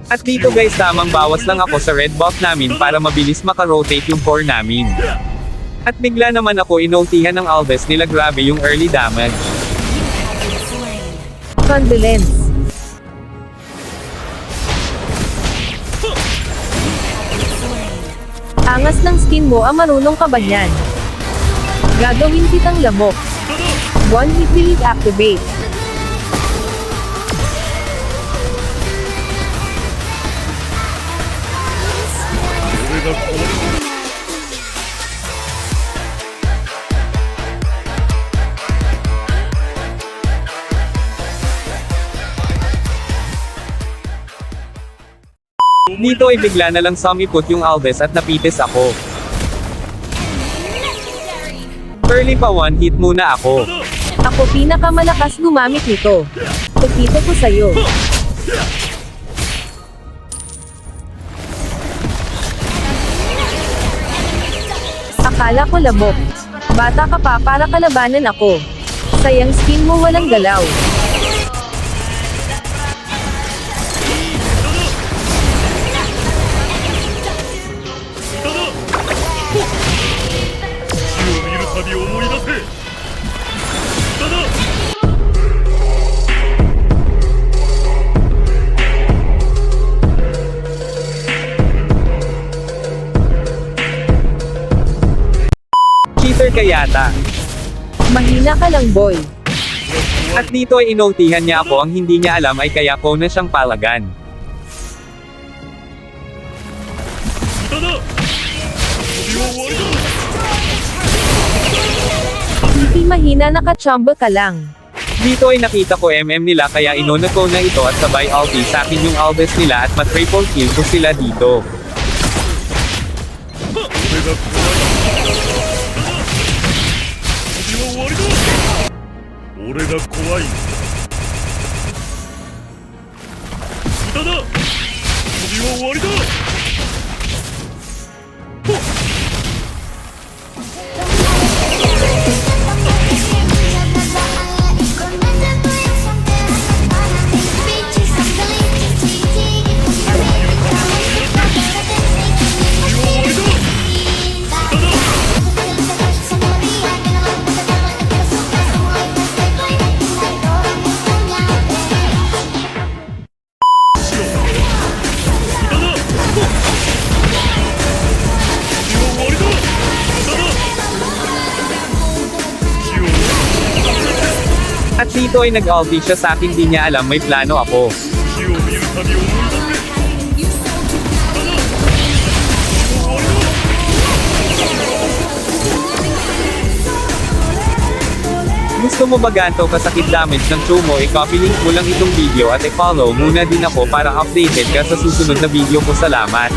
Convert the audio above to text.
At dito guys tamang bawas lang ako sa red buff namin para mabilis makarotate yung core namin. At bigla naman ako inultihan ng Alves nila, grabe yung early damage. Condolence. Angas ng skin mo, marunong ka ba yan? Gagawin kitang lamok. One hit delete activate. Dito ay bigla na lang sumipot yung Alves at napitis ako. Early pa one hit muna ako. Ako pinakamalakas gumamit nito. Pagkita ko sa'yo. Akala ko lamok. Bata ka pa para kalabanan ako. Sayang skin mo, walang galaw. Cheater ka yata. Mahina ka lang, boy. At dito ay inultihan niya ako, ang hindi niya alam ay kaya ko na siyang palagan. Hindi mahina, nakachamba ka lang. Dito ay nakita ko nila kaya inuna ko na ito at sabay ulti sa akin yung Alves nila at ma-triple kill ko sila dito. At dito ay nag-ulti siya sa akin, di niya alam may plano ako. Gusto mo ba ganto kasakit damage ng Chumo? I-copy link mo lang itong video at i-follow muna din ako para updated ka sa susunod na video ko. Salamat!